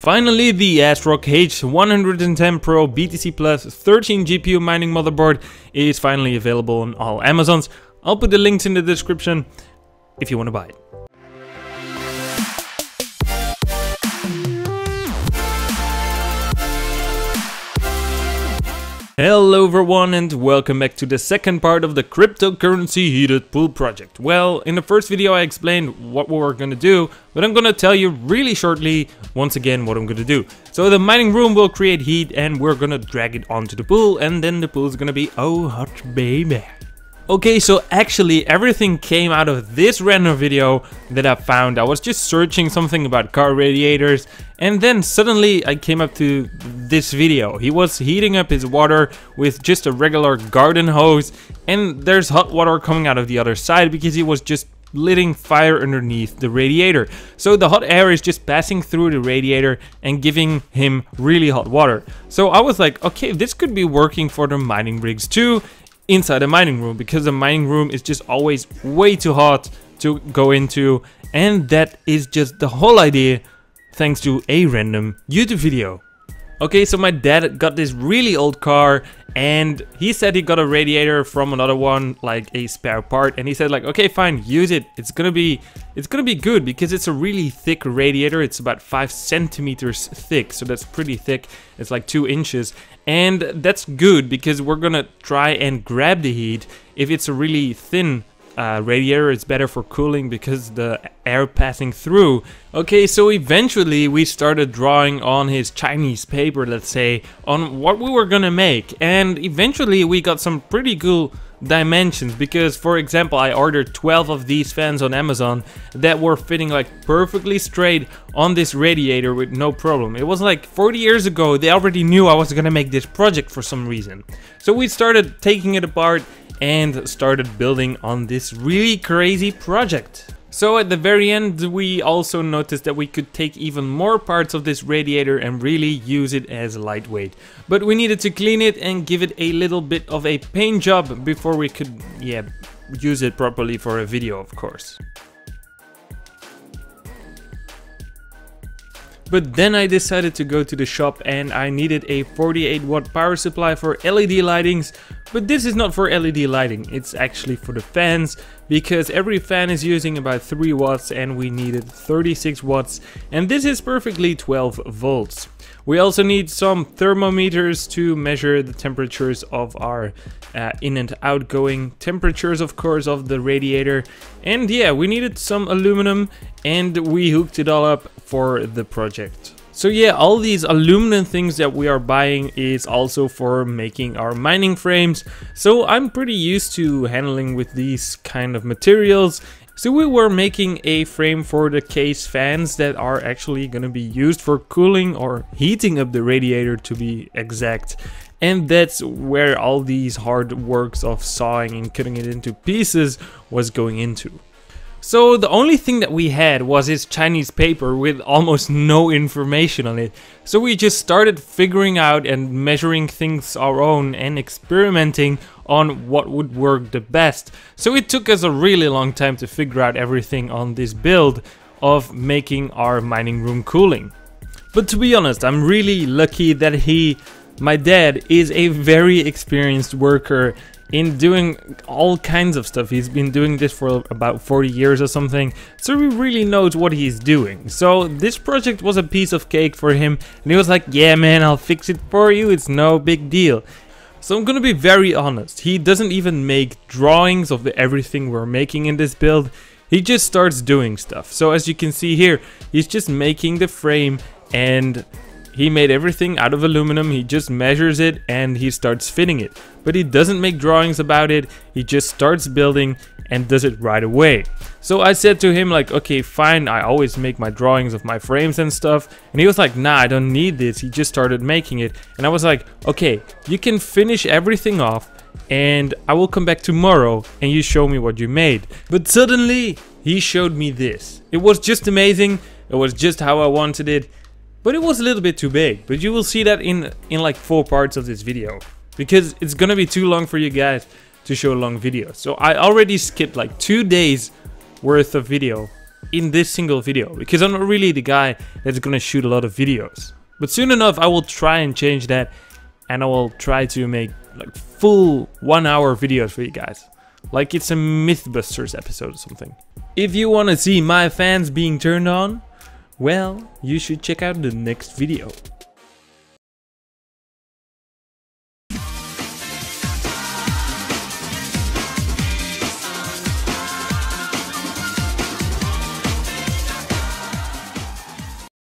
Finally, the ASRock H110 Pro BTC Plus 13 GPU mining motherboard is finally available on all Amazons. I'll put the links in the description if you want to buy it. Hello everyone and welcome back to the second part of the cryptocurrency heated pool project. Well, in the first video I explained what we were gonna do, but I'm gonna tell you really shortly once again what I'm gonna do. So the mining room will create heat and we're gonna drag it onto the pool, and then the pool is gonna be oh hot baby. Okay, so actually everything came out of this random video that I found. I was just searching something about car radiators, and then suddenly I came up to this video. He was heating up his water with just a regular garden hose, and there's hot water coming out of the other side because he was just lighting fire underneath the radiator. So the hot air is just passing through the radiator and giving him really hot water. So I was like, okay, this could be working for the mining rigs too, inside the mining room, because the mining room is just always way too hot to go into, and that is just the whole idea thanks to a random YouTube video. Okay, so my dad got this really old car and he said he got a radiator from another one, like a spare part, and he said like, okay fine, use it, it's gonna be good because it's a really thick radiator. It's about 5 centimeters thick, so that's pretty thick. It's like 2 inches, and that's good because we're gonna try and grab the heat. If it's a really thin radiator, it's better for cooling because the air passing through. Okay, so eventually we started drawing on his Chinese paper, let's say, on what we were gonna make, and eventually we got some pretty cool dimensions because, for example, I ordered 12 of these fans on Amazon that were fitting like perfectly straight on this radiator with no problem. It was like 40 years ago. They already knew I was gonna make this project for some reason. So we started taking it apart and started building on this really crazy project. So at the very end we also noticed that we could take even more parts of this radiator and really use it as lightweight. But we needed to clean it and give it a little bit of a paint job before we could, use it properly for a video, of course. But then I decided to go to the shop and I needed a 48 watt power supply for LED lightings. But this is not for LED lighting, it's actually for the fans, because every fan is using about 3 watts and we needed 36 watts, and this is perfectly 12 volts. We also need some thermometers to measure the temperatures of our in and outgoing temperatures, of course, of the radiator. And yeah, we needed some aluminum and we hooked it all up for the project. So yeah, all these aluminum things that we are buying is also for making our mining frames. So I'm pretty used to handling with these kind of materials. So we were making a frame for the case fans that are actually gonna be used for cooling or heating up the radiator, to be exact. And that's where all these hard works of sawing and cutting it into pieces was going into. So the only thing that we had was his Chinese paper with almost no information on it. So we just started figuring out and measuring things our own and experimenting on what would work the best. So it took us a really long time to figure out everything on this build of making our mining room cooling. But to be honest, I'm really lucky that my dad is a very experienced worker in doing all kinds of stuff. He's been doing this for about 40 years or something, so he really knows what he's doing. So this project was a piece of cake for him, and he was like, yeah man, I'll fix it for you, it's no big deal. So I'm gonna be very honest, he doesn't even make drawings of everything we're making in this build. He just starts doing stuff. So as you can see here, he's just making the frame, and he made everything out of aluminum. He just measures it and he starts fitting it. But he doesn't make drawings about it, he just starts building and does it right away. So I said to him like, okay fine, I always make my drawings of my frames and stuff. And he was like, nah, I don't need this. He just started making it. And I was like, okay, you can finish everything off and I will come back tomorrow and you show me what you made. But suddenly he showed me this. It was just amazing. It was just how I wanted it. But it was a little bit too big, but you will see that in like 4 parts of this video, because it's gonna be too long for you guys to show a long video. So I already skipped like 2 days worth of video in this single video, because I'm not really the guy that's gonna shoot a lot of videos. But soon enough I will try and change that, and I will try to make like full 1 hour videos for you guys. Like it's a Mythbusters episode or something. If you want to see my fans being turned on, well, you should check out the next video.